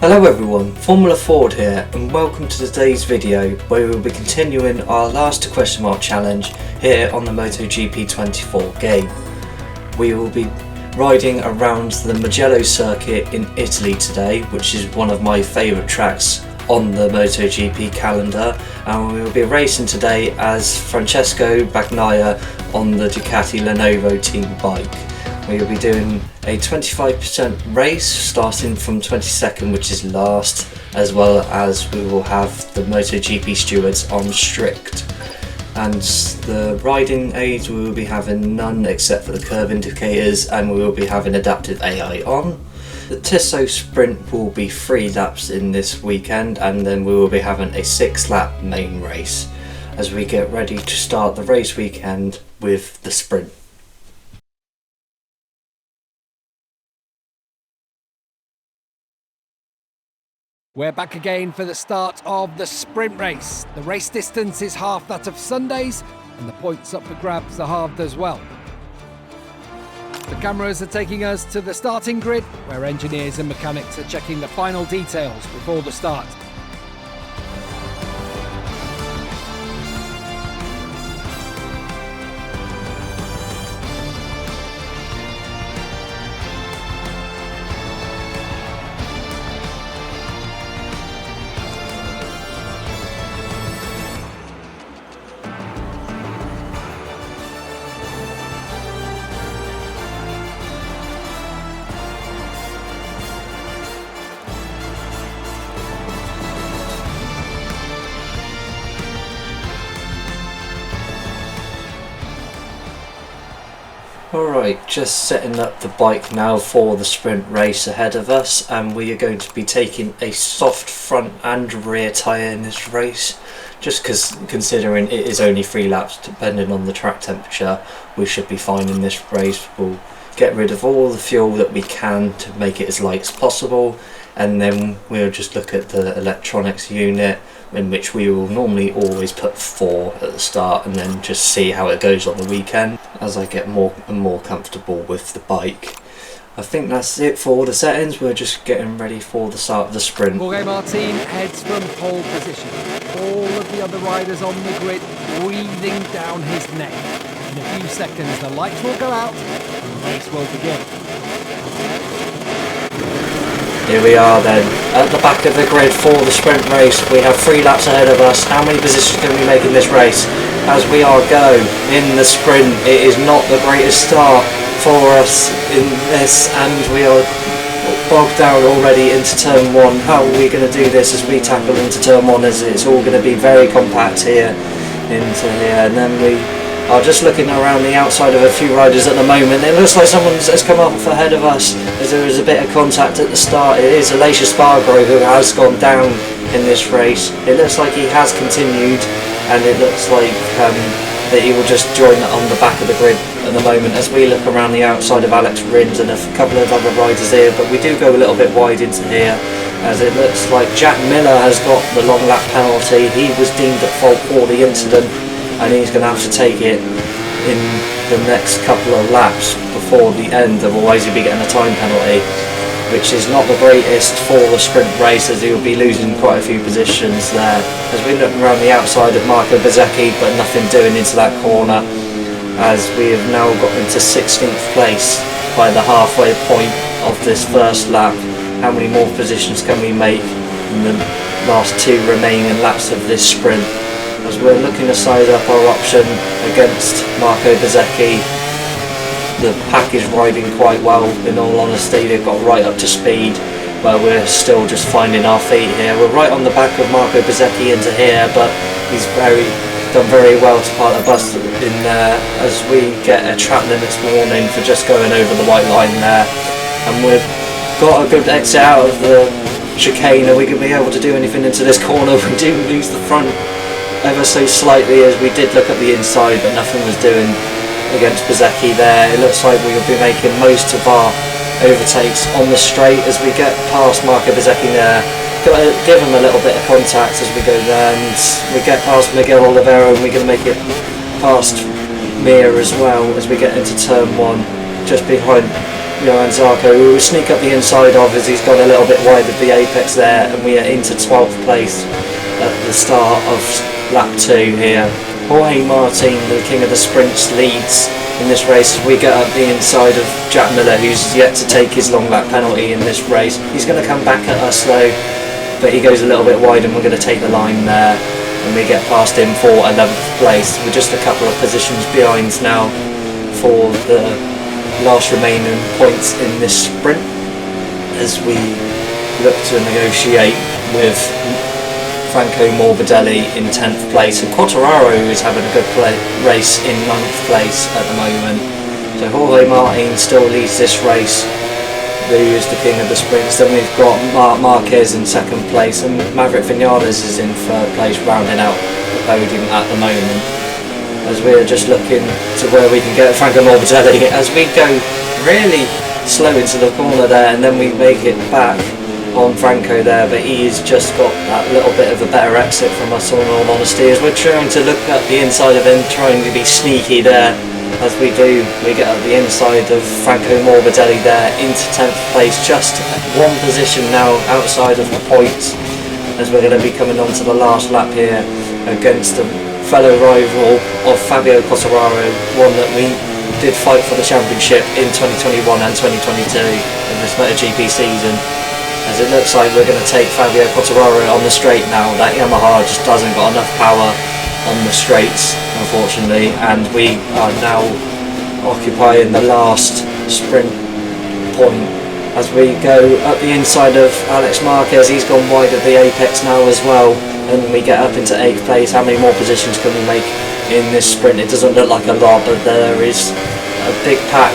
Hello everyone, Formula Ford here and welcome to today's video where we will be continuing our last question mark challenge here on the MotoGP 24 game. We will be riding around the Mugello Circuit in Italy today, which is one of my favourite tracks on the MotoGP calendar, and we will be racing today as Francesco Bagnaia on the Ducati Lenovo Team bike. We will be doing a 25% race starting from 22nd, which is last, as well as we will have the MotoGP stewards on strict. And the riding aids, we will be having none except for the curve indicators, and we will be having adaptive AI on. The Tissot sprint will be 3 laps in this weekend, and then we will be having a 6-lap main race as we get ready to start the race weekend with the sprint. We're back again for the start of the sprint race. The race distance is half that of Sunday's, and the points up for grabs are halved as well. The cameras are taking us to the starting grid, where engineers and mechanics are checking the final details before the start. Alright, just setting up the bike now for the sprint race ahead of us, and we are going to be taking a soft front and rear tyre in this race, just because considering it is only 3 laps depending on the track temperature, we should be fine in this race. We'll get rid of all the fuel that we can to make it as light as possible, and then we'll just look at the electronics unit, in which we will normally always put 4 at the start and then just see how it goes on the weekend as I get more and more comfortable with the bike. I think that's it for all the settings. We're just getting ready for the start of the sprint. Jorge Martin heads from pole position. All of the other riders on the grid breathing down his neck. In a few seconds the lights will go out and the race will begin. Here we are then, at the back of the grid for the sprint race. We have 3 laps ahead of us. How many positions can we make in this race? As we are go in the sprint, it is not the greatest start for us in this, and we are bogged down already into turn 1. How are we going to do this as we tackle into turn 1, as it's all going to be very compact here into here, and then we are just looking around the outside of a few riders at the moment. It looks like someone has come up ahead of us as there is a bit of contact at the start. It is Aleix Spargo who has gone down in this race. It looks like he has continued, and it looks like that he will just join on the back of the grid at the moment as we look around the outside of Alex Rins and a couple of other riders here, but we do go a little bit wide into here as it looks like Jack Miller has got the long lap penalty. He was deemed at fault for the incident, and he's going to have to take it in the next couple of laps before the end, otherwise he'll be getting a time penalty, which is not the greatest for the sprint race, as he'll be losing quite a few positions there. As we look around the outside of Marco Bezzecchi, but nothing doing into that corner, as we have now got into 16th place by the halfway point of this first lap. How many more positions can we make in the last 2 remaining laps of this sprint? As we're looking to size up our option against Marco Bezzecchi, the pack is riding quite well, in all honesty. They've got right up to speed, but we're still just finding our feet here. We're right on the back of Marco Bezzecchi into here, but he's done very well to park the bus in there as we get a track limits warning for just going over the white line there. And we've got a good exit out of the chicane, and we can be able to do anything into this corner. We do lose the front ever so slightly as we did look at the inside, but nothing was doing against Bezzecchi there. It looks like we will be making most of our overtakes on the straight as we get past Marco Bezzecchi there. Got to give him a little bit of contact as we go there, and we get past Miguel Oliveira, and we're going to make it past Mir as well as we get into turn 1, just behind Johan Zarco, who will sneak up the inside of as he's got a little bit wide of the apex there, and we are into 12th place at the start of lap 2 here. Jorge Martin, the king of the sprints, leads in this race. We get up the inside of Jack Miller, who's yet to take his long lap penalty in this race. He's going to come back at us though, but he goes a little bit wide and we're going to take the line there, and we get past him for 11th place. We're just a couple of positions behind now for the last remaining points in this sprint as we look to negotiate with Franco Morbidelli in 10th place, and Quartararo is having a good race in 9th place at the moment. So Jorge Martin still leads this race, who is the king of the sprints. Then we've got Marc Marquez in 2nd place, and Maverick Vinales is in 3rd place, rounding out the podium at the moment. As we're just looking to where we can get Franco Morbidelli, as we go really slow into the corner there, and then we make it back on Franco there, but he's just got that little bit of a better exit from us, in all honesty, as we're trying to look at the inside of him, trying to be sneaky there. As we do, we get at the inside of Franco Morbidelli there into 10th place, just one position now outside of the points, as we're going to be coming on to the last lap here against a fellow rival of Fabio Quartararo, one that we did fight for the championship in 2021 and 2022 in this MotoGP season. As it looks like we're going to take Fabio Quartararo on the straight now. That Yamaha just doesn't got enough power on the straights, unfortunately, and we are now occupying the last sprint point. As we go up the inside of Alex Marquez, he's gone wide of the apex now as well, and we get up into 8th place. How many more positions can we make in this sprint? It doesn't look like a lot, but there is a big pack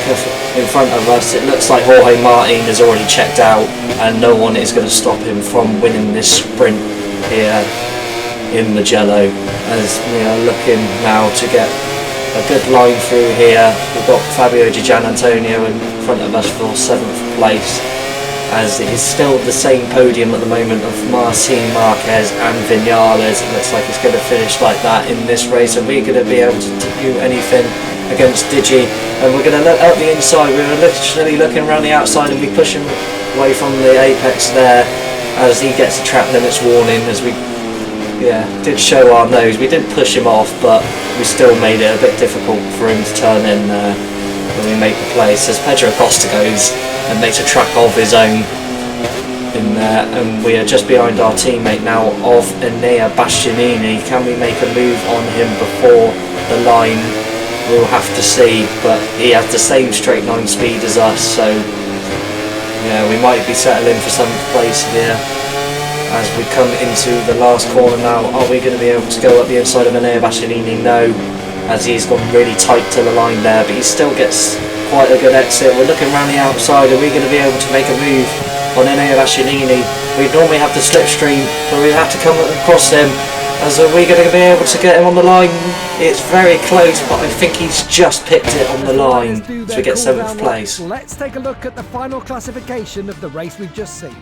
in front of us. It looks like Jorge Martin has already checked out, and no one is going to stop him from winning this sprint here in Mugello, as we are looking now to get a good line through here. We've got Fabio Di Gianantonio in front of us for 7th place, as it is still the same podium at the moment of Martin Marquez and Vinales. It looks like it's going to finish like that in this race, and we're going to be able to do anything against Digi. And we're going to look out the inside. We were literally looking around the outside, and we push him away from the apex there as he gets a track limits warning, as we did show our nose. We didn't push him off, but we still made it a bit difficult for him to turn in there when we make the place, as Pedro Costa goes and makes a track of his own in there, and we are just behind our teammate now of Enea Bastianini. Can we make a move on him before the line? We'll have to see, but he has the same straight line speed as us, so yeah, we might be settling for 7th place here. As we come into the last corner now, are we going to be able to go up the inside of Enea Bastianini? No, as he's gone really tight to the line there, but he still gets quite a good exit. We're looking around the outside. Are we going to be able to make a move on Enea Bastianini? We normally have the slipstream, but we have to come across him. As are we going to be able to get him on the line? It's very close, but I think he's just picked it on the line, so we get 7th place. Let's take a look at the final classification of the race we've just seen.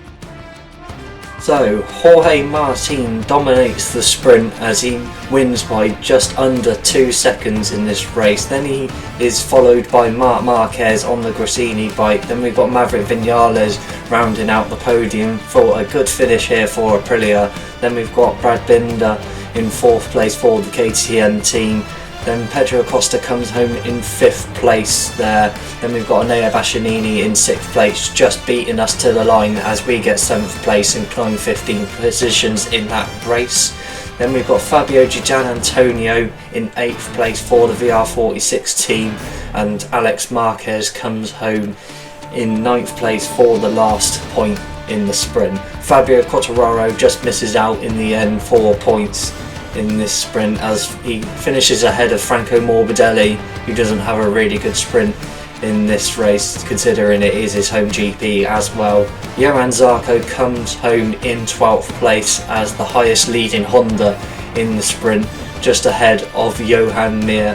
So Jorge Martin dominates the sprint as he wins by just under 2 seconds in this race. Then he is followed by Marc Marquez on the Grassini bike. Then we've got Maverick Vinales rounding out the podium for a good finish here for Aprilia. Then we've got Brad Binder in 4th place for the KTM team. Then Pedro Costa comes home in 5th place there. Then we've got Enea Bastianini in 6th place, just beating us to the line as we get 7th place and climb 15 positions in that race. Then we've got Fabio Di Gianantonio in 8th place for the VR46 team, and Alex Marquez comes home in 9th place for the last point in the sprint. Fabio Quartararo just misses out in the end, 4 points in this sprint, as he finishes ahead of Franco Morbidelli, who doesn't have a really good sprint in this race, considering it is his home GP as well. Johan Zarco comes home in 12th place as the highest leading Honda in the sprint, just ahead of Johan Mir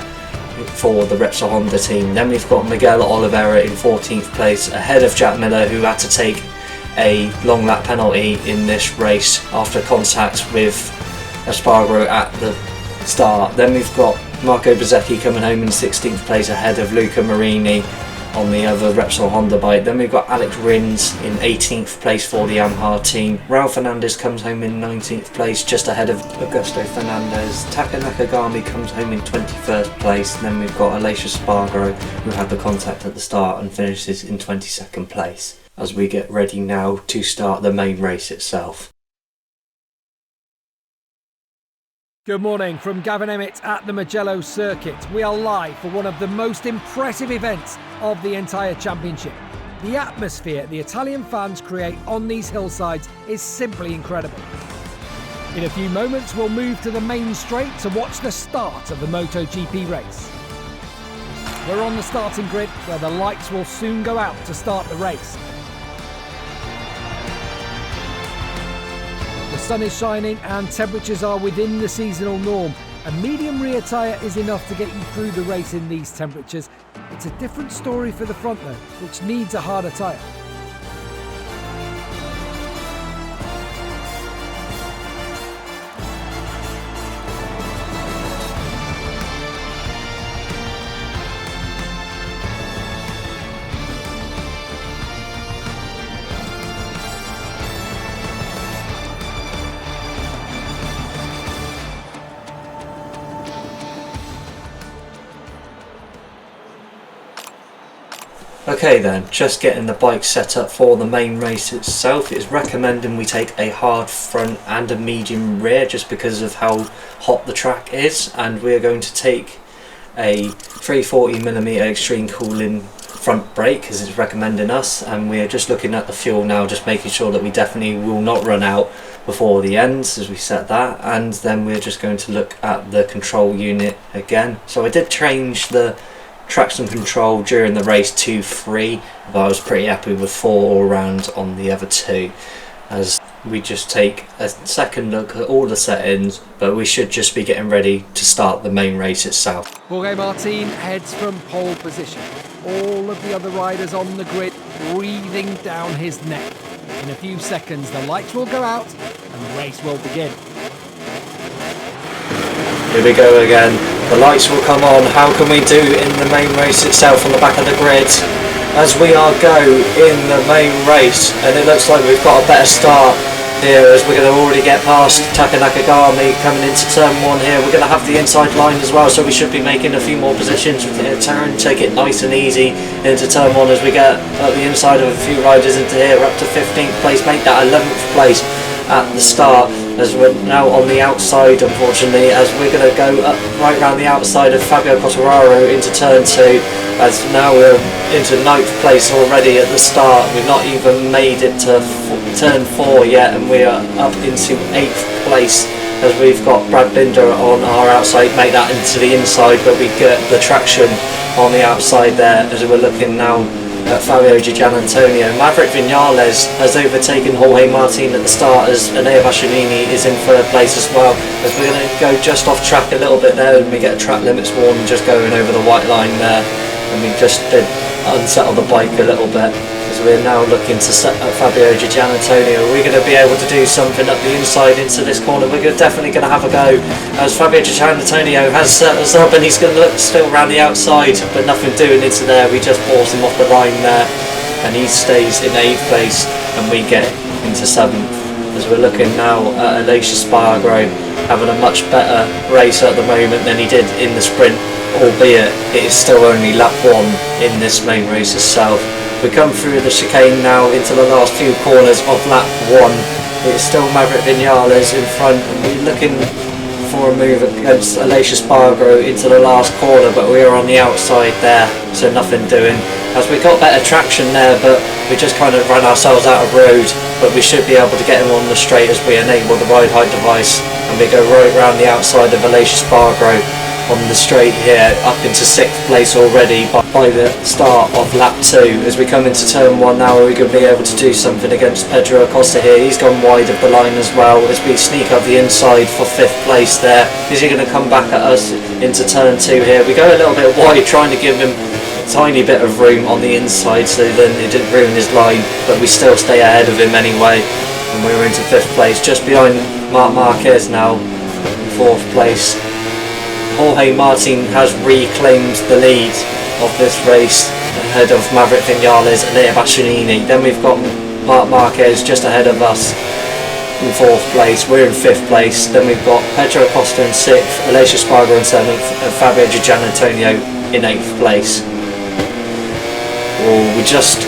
for the Repsol Honda team. Then we've got Miguel Oliveira in 14th place, ahead of Jack Miller, who had to take a long lap penalty in this race after contact with Espargaro at the start. Then we've got Marco Bezzecchi coming home in 16th place ahead of Luca Marini on the other Repsol Honda bike. Then we've got Alex Rins in 18th place for the Yamaha team. Raul Fernandez comes home in 19th place, just ahead of Augusto Fernandez. Taka Nakagami comes home in 21st place. And then we've got Aleix Espargaro, who had the contact at the start and finishes in 22nd place, as we get ready now to start the main race itself. Good morning from Gavin Emmett at the Mugello Circuit. We are live for one of the most impressive events of the entire championship. The atmosphere the Italian fans create on these hillsides is simply incredible. In a few moments we'll move to the main straight to watch the start of the MotoGP race. We're on the starting grid where the lights will soon go out to start the race. The sun is shining and temperatures are within the seasonal norm. A medium rear tyre is enough to get you through the race in these temperatures. It's a different story for the front though, which needs a harder tyre. Okay then, just getting the bike set up for the main race itself. It's recommending we take a hard front and a medium rear just because of how hot the track is, and we're going to take a 340mm extreme cooling front brake as it's recommending us, and we're just looking at the fuel now, just making sure that we definitely will not run out before the ends as we set that. And then we're just going to look at the control unit again. So I did change the traction control during the race to 3, but I was pretty happy with 4 all round on the other 2, as we just take a second look at all the settings, but we should just be getting ready to start the main race itself. Jorge Martin heads from pole position. All of the other riders on the grid breathing down his neck. In a few seconds the lights will go out and the race will begin. Here we go again. The lights will come on. How can we do in the main race itself on the back of the grid? As we are go in the main race, and it looks like we've got a better start here as we're going to already get past Taka Nakagami coming into turn 1 here. We're going to have the inside line as well, so we should be making a few more positions with the turn. Take it nice and easy into turn 1 as we get at the inside of a few riders into here. We're up to 15th place, make that 11th place at the start, as we're now on the outside unfortunately, as we're going to go up right round the outside of Fabio Quartararo into turn 2, as now we're into 9th place already at the start. We've not even made it to turn 4 yet, and we are up into 8th place as we've got Brad Binder on our outside, make that into the inside, but we get the traction on the outside there as we're looking now at Fabio Di Gianantonio. Maverick Vinales has overtaken Jorge Martin at the start, as Enea Bastianini is in 3rd place as well, as we're going to go just off track a little bit there, and we get a track limits warning just going over the white line there, and we just did unsettle the bike a little bit as we're now looking to set up Fabio Di Gianantonio. We're going to be able to do something up the inside into this corner. We're definitely going to have a go as Fabio Di Gianantonio has set us up, and he's going to look still around the outside, but nothing doing into there. We just force him off the line there, and he stays in 8th place, and we get into 7th as we're looking now at Aleix Espargaro having a much better race at the moment than he did in the sprint, albeit it is still only lap 1 in this main race itself. We come through the chicane now into the last few corners of lap 1. It's still Maverick Vinales in front, and we're looking for a move against Aleix Espargaro into the last corner, but we are on the outside there, so nothing doing. As we got better traction there, but we just kind of ran ourselves out of road, but we should be able to get him on the straight as we enable the ride height device, and we go right round the outside of Aleix Espargaro on the straight here, up into 6th place already by the start of lap 2. As we come into turn 1 now, are we going to be able to do something against Pedro Acosta here? He's gone wide of the line as well as we sneak up the inside for 5th place there. Is he going to come back at us into turn 2 here? We go a little bit wide, trying to give him a tiny bit of room on the inside so then it didn't ruin his line, but we still stay ahead of him anyway, and we're into 5th place, just behind Marc Marquez now in 4th place. Jorge Martin has reclaimed the lead of this race ahead of Maverick Vinales and Enea Bastianini. Then we've got Marc Marquez just ahead of us in 4th place. We're in 5th place. Then we've got Pedro Acosta in 6th, Aleix Espargaro in 7th, and Fabio Di Giannantonio in 8th place. Oh, we just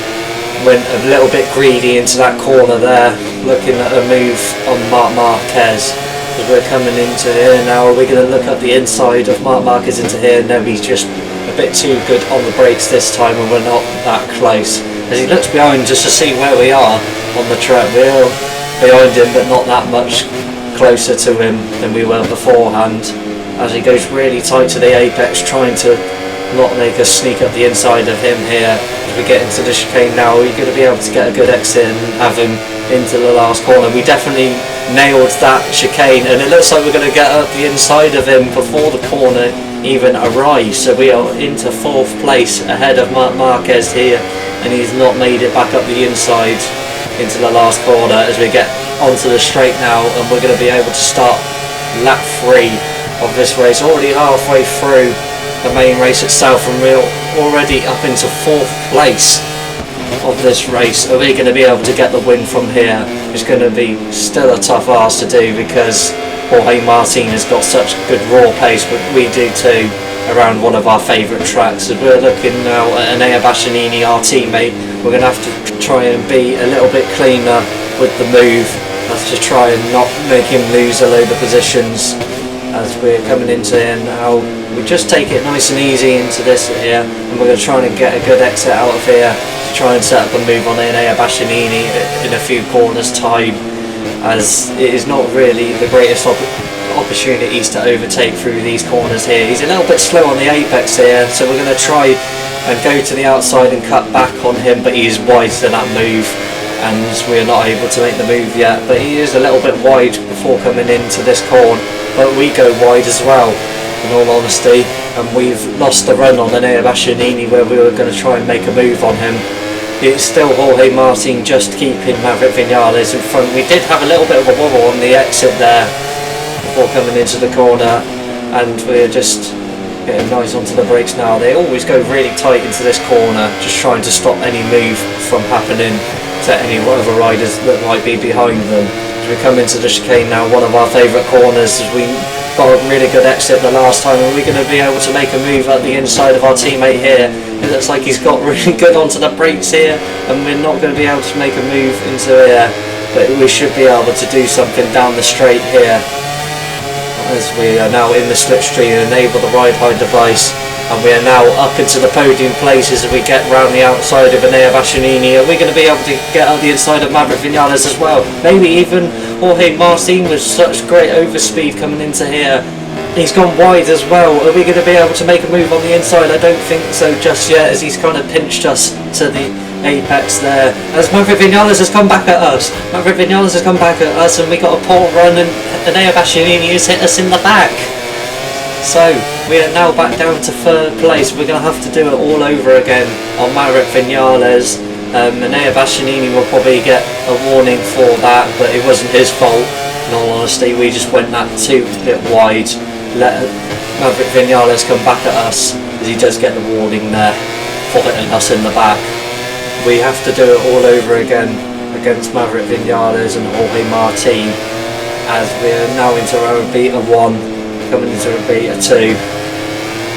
went a little bit greedy into that corner there, looking at a move on Marc Marquez. As we're coming into here now, are we going to look at the inside of Marc Marquez into here? No, he's just a bit too good on the brakes this time, and we're not that close. As he looks behind just to see where we are on the track, we're behind him but not that much closer to him than we were beforehand. As he goes really tight to the apex, trying to not make us sneak up the inside of him here. As we get into the chicane now, we're going to be able to get a good exit and have him into the last corner. We definitely nailed that chicane, and it looks like we're going to get up the inside of him before the corner even arrives. So we are into 4th place ahead of Marc Marquez here, and he's not made it back up the inside into the last corner. As we get onto the straight now, and we're going to be able to start lap 3 of this race, already halfway through the main race itself, and we're already up into 4th place of this race. Are we going to be able to get the win from here? It's going to be still a tough ask to do, because Jorge Martin has got such good raw pace, but we do too, around one of our favourite tracks. As we're looking now at Enea Bastianini, our teammate, we're going to have to try and be a little bit cleaner with the move, as to try and not make him lose a load of positions. As we're coming into here now, we just take it nice and easy into this here, and we're going to try and get a good exit out of here to try and set up a move on Enea Bastianini in a few corners time, as it is not really the greatest opportunities to overtake through these corners here. He's a little bit slow on the apex here, so we're going to try and go to the outside and cut back on him, but he is wide to that move, and we're not able to make the move yet. But he is a little bit wide before coming into this corner, but we go wide as well, in all honesty, and we've lost the run on Enea Bastianini where we were going to try and make a move on him. It's still Jorge Martin just keeping Maverick Vinales in front. We did have a little bit of a wobble on the exit there before coming into the corner, and we're just getting nice onto the brakes now. They always go really tight into this corner, just trying to stop any move from happening to any other riders that might be behind them. As we come into the chicane now, one of our favourite corners, as we got a really good exit the last time, and we're going to be able to make a move at the inside of our teammate here. It looks like he's got really good onto the brakes here, and we're not going to be able to make a move into here, but we should be able to do something down the straight here, as we are now in the slipstream and enable the ride high device, and we are now up into the podium places as we get round the outside of Enea Bastianini. Are we going to be able to get out the inside of Maverick Vinales as well? Maybe even Jorge Martin with such great overspeed coming into here. He's gone wide as well. Are we going to be able to make a move on the inside? I don't think so just yet, as he's kind of pinched us to the apex there. As Maverick Vinales has come back at us. Maverick Vinales has come back at us, and we got a poor run, and Enea Bastianini has hit us in the back. So we are now back down to 3rd place. We're going to have to do it all over again on Maverick Vinales. Enea Bastianini will probably get a warning for that, but it wasn't his fault. In all honesty, we just went that too bit wide. Let Maverick Vinales come back at us, as he does get the warning there for hitting us in the back. We have to do it all over again against Maverick Vinales and Jorge Martin, as we are now into our beta 1. Coming into a beta 2,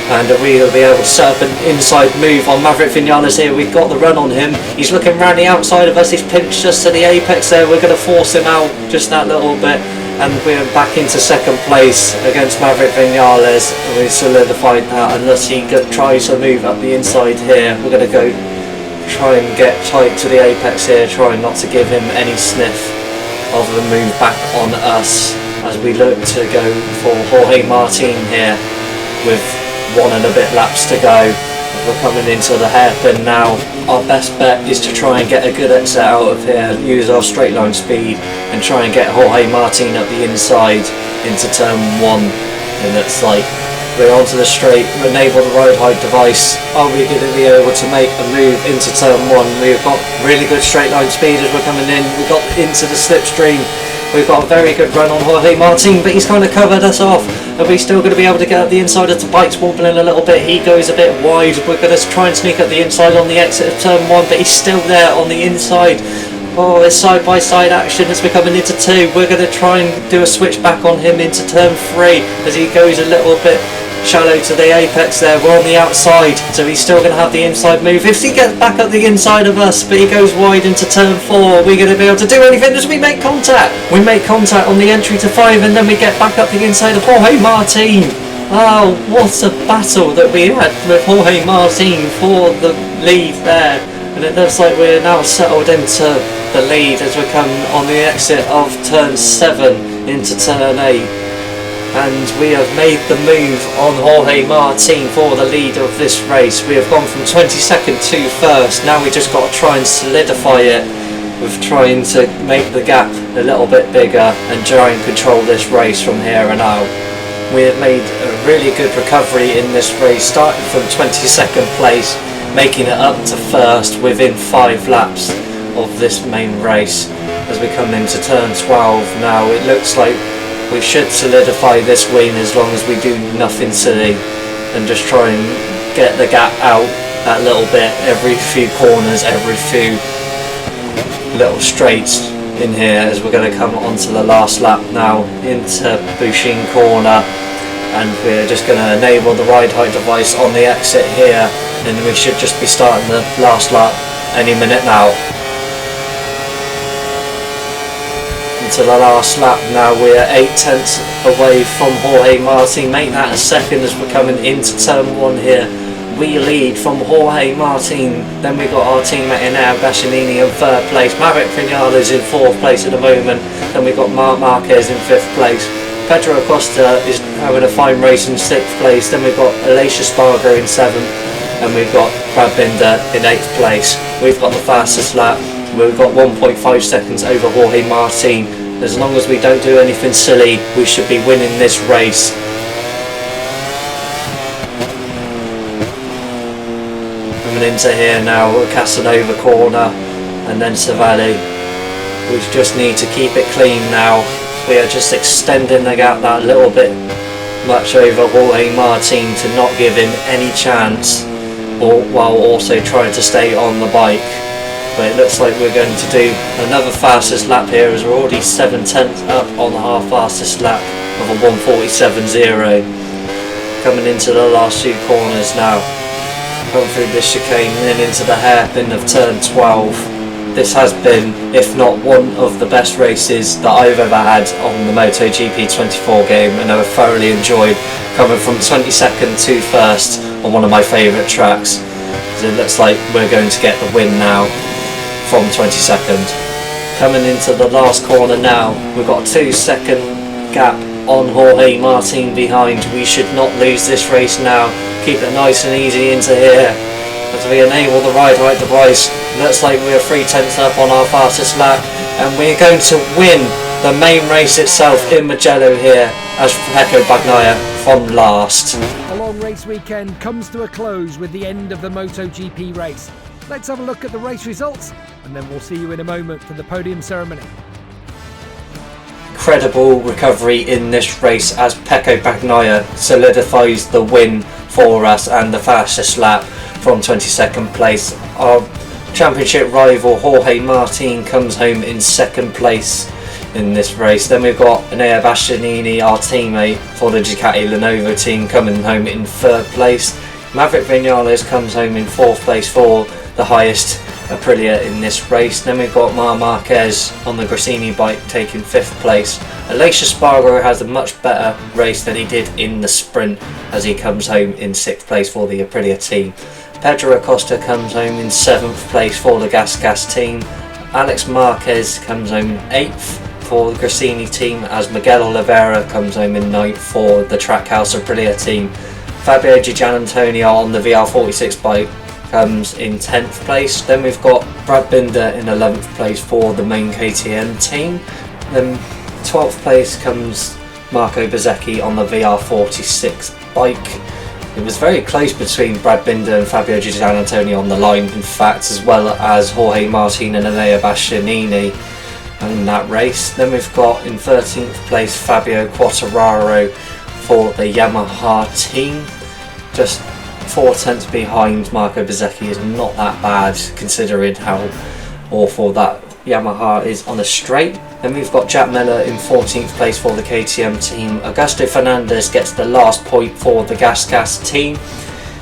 and we'll be able to set up an inside move on Maverick Vinales here. We've got the run on him. He's looking round the outside of us. He's pinched us to the apex there. We're going to force him out just that little bit, and we're back into 2nd place against Maverick Vinales. We solidified that, unless he tries to move up the inside here. We're going to go try and get tight to the apex here, trying not to give him any sniff of the move back on us, as we look to go for Jorge Martin here with 1 and a bit laps to go. We're coming into the hairpin now. Our best bet is to try and get a good exit out of here, use our straight line speed, and try and get Jorge Martin up the inside into turn 1. And it's like we're onto the straight, enable the ride height device. Are we going to be able to make a move into turn 1? We've got really good straight line speed as we're coming in. We got into the slipstream, We've got a very good run on Jorge Martin, but he's kind of covered us off. Are we still going to be able to get up the inside of the bike's wobbling a little bit? He goes a bit wide. We're going to try and sneak up the inside on the exit of turn 1, but he's still there on the inside. Oh, it's side-by-side action as we're coming into 2. We're going to try and do a switch back on him into turn 3 as he goes a little bit shallow to the apex there. We're on the outside, so he's still going to have the inside move. If he gets back up the inside of us, but he goes wide into turn 4, we're going to be able to do anything as we make contact. We make contact on the entry to 5, and then we get back up the inside of Jorge Martin. Oh, what a battle that we had with Jorge Martin for the lead there. And it looks like we're now settled into the lead as we come on the exit of turn 7 into turn 8. And we have made the move on Jorge Martin for the lead of this race. We have gone from 22nd to 1st. Now we just got to try and solidify it with trying to make the gap a little bit bigger and try and control this race from here on out. We have made a really good recovery in this race, starting from 22nd place, making it up to 1st within 5 laps of this main race. As we come into turn 12 now, it looks like we should solidify this win as long as we do nothing silly and just try and get the gap out that little bit every few corners, every few little straights in here, as we're going to come onto the last lap now into Bushin corner, and we're just going to enable the ride height device on the exit here, and we should just be starting the last lap any minute now. Into the last lap now, we're 8 tenths away from Jorge Martin. Make that a second as we're coming into turn 1 here. We lead from Jorge Martin, then we've got our teammate Enea Bastianini in 3rd place, Maverick Vinales in 4th place at the moment, then we've got Marc Marquez in 5th place, Pedro Acosta is having a fine race in 6th place, then we've got Aleix Espargaro in 7th, and we've got Brad Binder in 8th place. We've got the fastest lap, we've got 1.5 seconds over Jorge Martin. As long as we don't do anything silly, we should be winning this race. Coming into here now, Casanova corner and then Savalli. We just need to keep it clean now. We are just extending the gap that little bit much over Jorge Martin to not give him any chance, while also trying to stay on the bike. But it looks like we're going to do another fastest lap here, as we're already 7 tenths up on our fastest lap of a 1:47.0. Coming into the last 2 corners now. Come through this chicane and then into the hairpin of turn 12. This has been, if not one of the best races that I've ever had on the MotoGP 24 game, and I've thoroughly enjoyed coming from 22nd to 1st on one of my favourite tracks. So it looks like we're going to get the win now from 22nd. Coming into the last corner now, we've got a 2-second gap on Jorge Martin behind. We should not lose this race now. Keep it nice and easy into here as we enable the ride height device. Looks like we're 3 tenths up on our fastest lap, and we're going to win the main race itself in Mugello here as Pecco Bagnaia from last. The long race weekend comes to a close with the end of the MotoGP race. Let's have a look at the race results, and then we'll see you in a moment for the podium ceremony. Incredible recovery in this race as Pecco Bagnaia solidifies the win for us and the fastest lap from 22nd place. Our championship rival Jorge Martin comes home in 2nd place in this race. Then we've got Enea Bastianini, our teammate for the Ducati Lenovo Team, coming home in 3rd place. Maverick Vinales comes home in 4th place for the highest Aprilia in this race. Then we've got Marc Marquez on the Gresini bike taking 5th place. Aleix Espargaro has a much better race than he did in the sprint as he comes home in 6th place for the Aprilia team. Pedro Acosta comes home in 7th place for the Gas team. Alex Marquez comes home in 8th for the Gresini team, as Miguel Oliveira comes home in 9th for the Trackhouse Aprilia team. Fabio Di Giannantonio on the VR46 bike comes in 10th place. Then we've got Brad Binder in 11th place for the main KTM team. Then 12th place comes Marco Bezzecchi on the VR46 bike. It was very close between Brad Binder and Fabio Di Giannantonio on the line, in fact, as well as Jorge Martin and Enea Bastianini. in that race. Then we've got in 13th place Fabio Quartararo for the Yamaha team. Just 4 tenths behind Marco Bezzecchi is not that bad considering how awful that Yamaha is on a straight. Then we've got Jack Miller in 14th place for the KTM team. Augusto Fernandez gets the last point for the GasGas team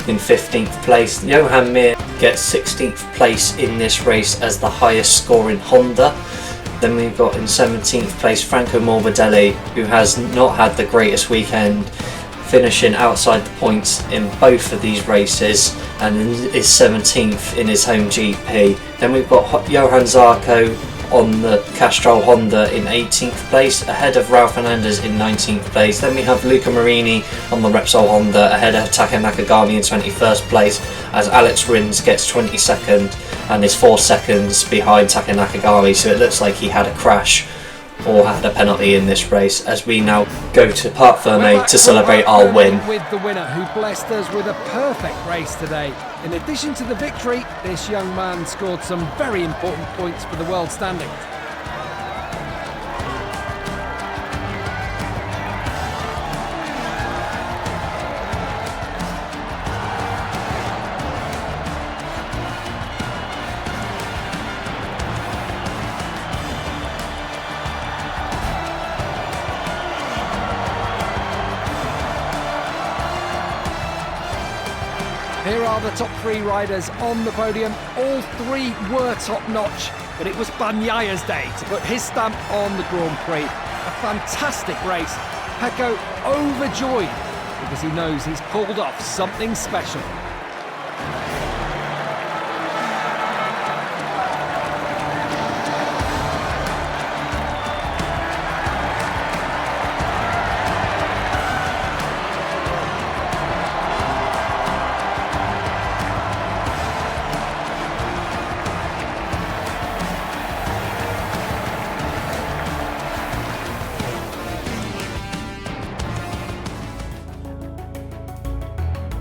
in 15th place. Johan Mir gets 16th place in this race as the highest scoring Honda. Then we've got in 17th place Franco Morbidelli, who has not had the greatest weekend, finishing outside the points in both of these races and is 17th in his home GP. Then we've got Johan Zarco on the Castrol Honda in 18th place, ahead of Ralph Fernandez in 19th place. Then we have Luca Marini on the Repsol Honda, ahead of Taka Nakagami in 21st place, as Alex Rins gets 22nd and is 4 seconds behind Taka Nakagami, so it looks like he had a crash or had a penalty in this race, as we now go to Parc Fermé to celebrate our win. With the winner, who blessed us with a perfect race today. In addition to the victory, this young man scored some very important points for the world standings. Here are the top 3 riders on the podium. All 3 were top-notch, but it was Bagnaia's day to put his stamp on the Grand Prix. A fantastic race. Pecco overjoyed because he knows he's pulled off something special.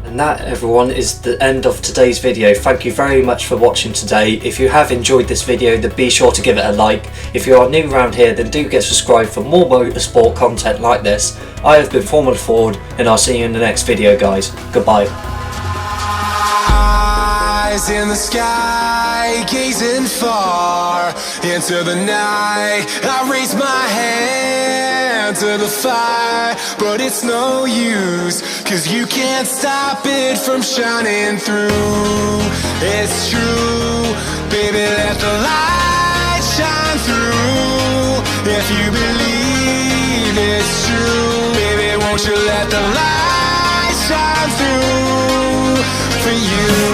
And that, everyone, is the end of today's video. Thank you very much for watching today. If you have enjoyed this video, then be sure to give it a like. If you are new around here, then do get subscribed for more motorsport content like this. I have been Formula Ford, and I'll see you in the next video, guys. Goodbye. Eyes in the sky, gazing far into the night. I raise my hand to the fire, but it's no use, 'cause you can't stop it from shining through. It's true, baby, let the light shine through. If you believe it's true, baby, won't you let the light shine through for you?